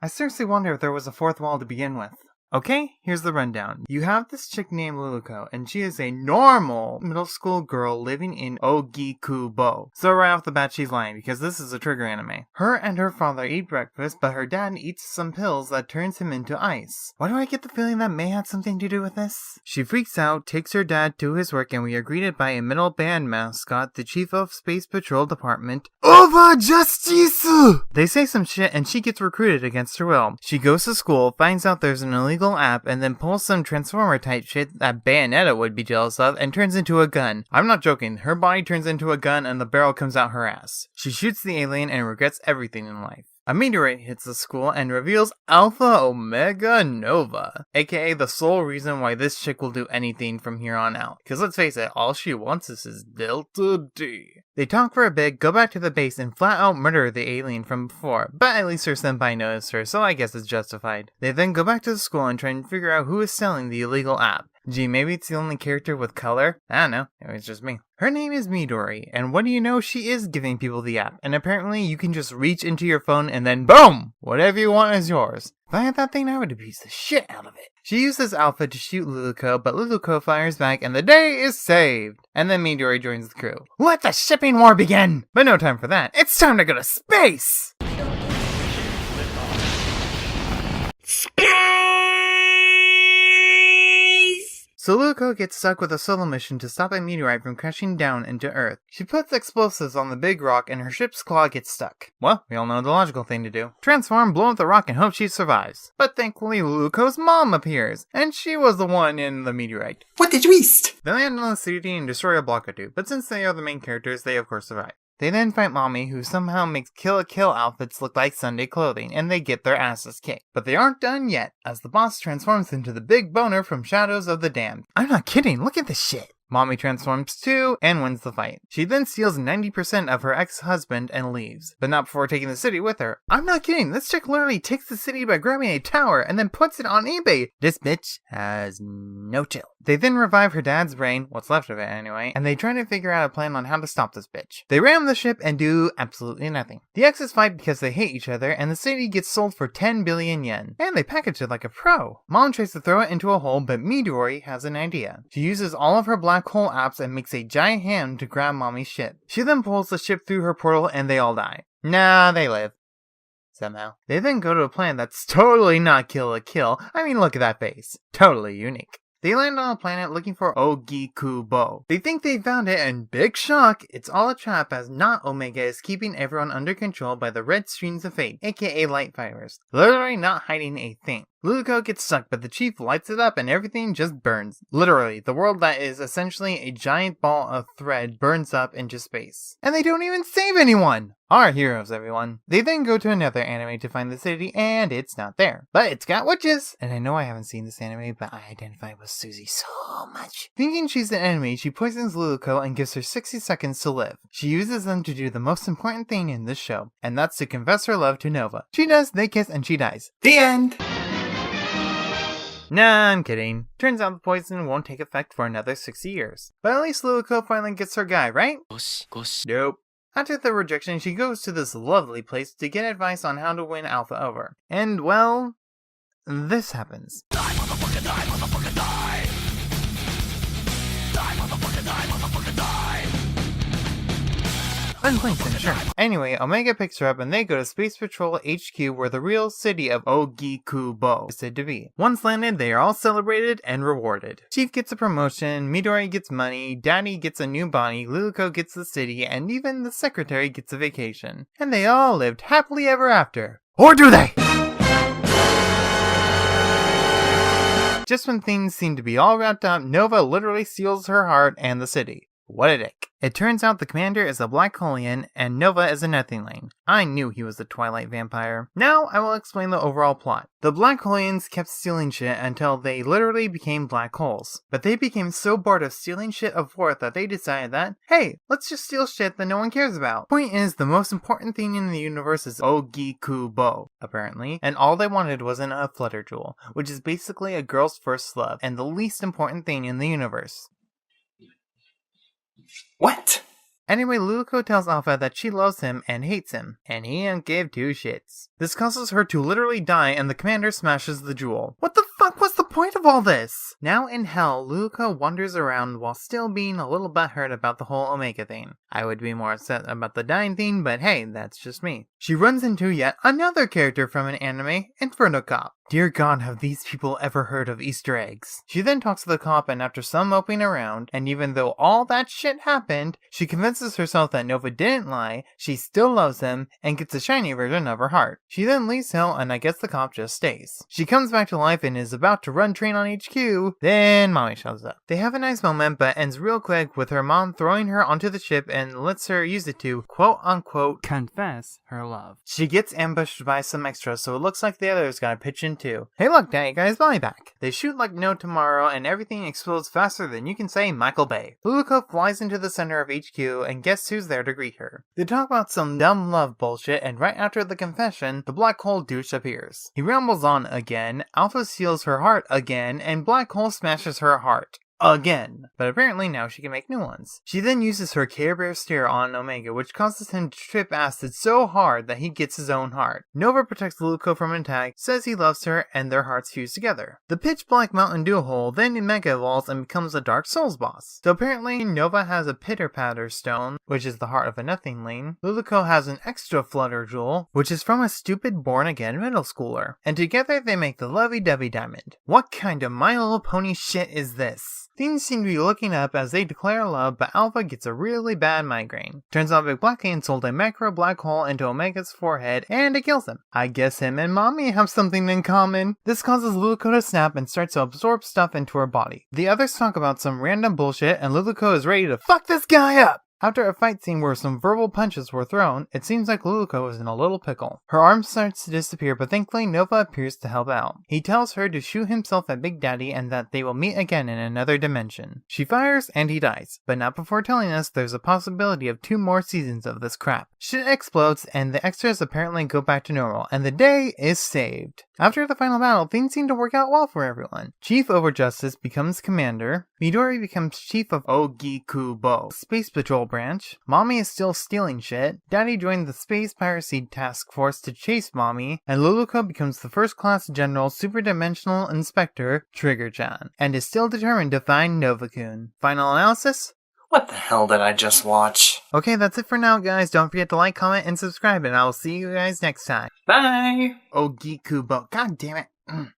I seriously wonder if there was a fourth wall to begin with. Okay, here's the rundown. You have this chick named Luluco, and she is a normal middle school girl living in Ogikubo. So right off the bat she's lying, because this is a trigger anime. Her and her father eat breakfast, but her dad eats some pills that turns him into ice. Why do I get the feeling that may have something to do with this? She freaks out, takes her dad to his work, and we are greeted by a middle band mascot, the chief of Space Patrol Department, Over Justice! They say some shit and she gets recruited against her will. She goes to school, finds out there's an illegal app, and then pulls some Transformer type shit that Bayonetta would be jealous of and turns into a gun. I'm not joking, her body turns into a gun and the barrel comes out her ass. She shoots the alien and regrets everything in life. A meteorite hits the school and reveals Alpha Omega Nova, aka the sole reason why this chick will do anything from here on out. Cause let's face it, all she wants is his Delta D. They talk for a bit, go back to the base, and flat out murder the alien from before, but at least her senpai noticed her, so I guess it's justified. They then go back to the school and try and figure out who is selling the illegal app. Gee, maybe it's the only character with color? I don't know, it was just me. Her name is Midori, and what do you know, she is giving people the app, and apparently you can just reach into your phone and then BOOM! Whatever you want is yours. If I had that thing, I would abuse the shit out of it. She uses Alpha to shoot Luluco, but Luluco fires back and the day is saved. And then Midori joins the crew. Let the shipping war begin! But no time for that, it's time to go to space! So Luluco gets stuck with a solo mission to stop a meteorite from crashing down into Earth. She puts explosives on the big rock and her ship's claw gets stuck. Well, we all know the logical thing to do. Transform, blow up the rock, and hope she survives. But thankfully Luluco's mom appears, and she was the one in the meteorite. What a twist! They land on the city and destroy a block or two, but since they are the main characters, they of course survive. They then fight Mommy, who somehow makes Kill a Kill outfits look like Sunday clothing, and they get their asses kicked. But they aren't done yet, as the boss transforms into the big boner from Shadows of the Damned. I'm not kidding, look at this shit! Mommy transforms too, and wins the fight. She then steals 90% of her ex-husband and leaves, but not before taking the city with her. I'm not kidding, this chick literally takes the city by grabbing a tower and then puts it on eBay. This bitch has no chill. They then revive her dad's brain, what's left of it anyway, and they try to figure out a plan on how to stop this bitch. They ram the ship and do absolutely nothing. The exes fight because they hate each other, and the city gets sold for 10 billion yen. And they package it like a pro. Mom tries to throw it into a hole, but Midori has an idea. She uses all of her black hole apps and makes a giant hand to grab Mommy's ship. She then pulls the ship through her portal and they all die. Nah, they live. Somehow. They then go to a planet that's totally not Kill a Kill. I mean, look at that face. Totally unique. They land on a planet looking for Ogikubo. They think they found it, and big shock, it's all a trap as not Omega is keeping everyone under control by the red streams of fate, aka light fibers. Literally not hiding a thing. Luluco gets stuck, but the chief lights it up and everything just burns. Literally, the world that is essentially a giant ball of thread burns up into space. And they don't even save anyone! Our heroes, everyone. They then go to another anime to find the city, and it's not there. But it's got witches! And I know I haven't seen this anime, but I identify with Susie so much. Thinking she's an enemy, she poisons Luluco and gives her 60 seconds to live. She uses them to do the most important thing in this show, and that's to confess her love to Nova. She does, they kiss, and she dies. The end! Nah, I'm kidding. Turns out the poison won't take effect for another 60 years. But at least Luluco finally gets her guy, right? Nope. After the rejection, she goes to this lovely place to get advice on how to win Alpha over. And, well, this happens. Die, motherfucker, die, motherfucker, die! Die, motherfucker, die, motherfucker, die! Unclinton, sure. Anyway, Omega picks her up and they go to Space Patrol HQ where the real city of Ogikubo is said to be. Once landed, they are all celebrated and rewarded. Chief gets a promotion, Midori gets money, Daddy gets a new body, Luluco gets the city, and even the secretary gets a vacation. And they all lived happily ever after. Or do they? Just when things seem to be all wrapped up, Nova literally steals her heart and the city. What a dick. It turns out the commander is a Black Holian and Nova is a Nothingling. I knew he was a Twilight vampire. Now I will explain the overall plot. The Black Holians kept stealing shit until they literally became black holes. But they became so bored of stealing shit of worth that they decided that, hey, let's just steal shit that no one cares about. Point is, the most important thing in the universe is Ogikubo, apparently, and all they wanted wasn't a flutter jewel, which is basically a girl's first love, and the least important thing in the universe. What? Anyway, Luluco tells Alpha that she loves him and hates him, and he don't give two shits. This causes her to literally die, and the commander smashes the jewel. What the fuck was the point of all this? Now in hell, Luluco wanders around while still being a little butthurt about the whole Omega thing. I would be more upset about the dying thing, but hey, that's just me. She runs into yet another character from an anime, Inferno Cop. Dear God, have these people ever heard of Easter eggs? She then talks to the cop, and after some moping around, and even though all that shit happened, she convinces herself that Nova didn't lie, she still loves him, and gets a shiny version of her heart. She then leaves hell, and I guess the cop just stays. She comes back to life and is about to run train on HQ, then Mommy shows up. They have a nice moment, but ends real quick with her mom throwing her onto the ship and lets her use it to, quote-unquote, confess her love. She gets ambushed by some extras, so it looks like the others gotta pitch in too. Hey look, Daddy got his body back. They shoot like no tomorrow, and everything explodes faster than you can say Michael Bay. Luluco flies into the center of HQ, and guess who's there to greet her? They talk about some dumb love bullshit, and right after the confession, the black hole douche appears. He rambles on again, Alpha steals her heart again, and Black Hole smashes her heart. Again. But apparently now she can make new ones. She then uses her Care Bear stare on Omega, which causes him to trip acid so hard that he gets his own heart. Nova protects Luluco from an attack, says he loves her, and their hearts fuse together. The pitch black Mountain Dew hole then Mega evolves and becomes a Dark Souls boss. So apparently Nova has a Pitter Patter stone, which is the heart of a Nothingling. Luluco has an extra Flutter Jewel, which is from a stupid born again middle schooler. And together they make the Lovey Dovey Diamond. What kind of My Little Pony shit is this? Things seem to be looking up as they declare love, but Alpha gets a really bad migraine. Turns out Big Black Alien sold a macro black hole into Omega's forehead, and it kills him. I guess him and Mommy have something in common. This causes Luluco to snap and starts to absorb stuff into her body. The others talk about some random bullshit, and Luluco is ready to fuck this guy up! After a fight scene where some verbal punches were thrown, it seems like Luluco is in a little pickle. Her arm starts to disappear, but thankfully Nova appears to help out. He tells her to shoot himself at Big Daddy and that they will meet again in another dimension. She fires and he dies, but not before telling us there's a possibility of 2 more seasons of this crap. Shit explodes and the extras apparently go back to normal, and the day is saved. After the final battle, things seem to work out well for everyone. Chief Over Justice becomes commander. Midori becomes chief of Ogikubo Space Patrol branch. Mommy is still stealing shit. Daddy joined the Space Piracy Task Force to chase Mommy. And Luluco becomes the First Class General Super Dimensional Inspector, Trigger-chan, and is still determined to find Nova-kun. Final analysis? What the hell did I just watch? Okay, that's it for now, guys. Don't forget to like, comment, and subscribe, and I will see you guys next time. Bye! Ogikubo. God damn it.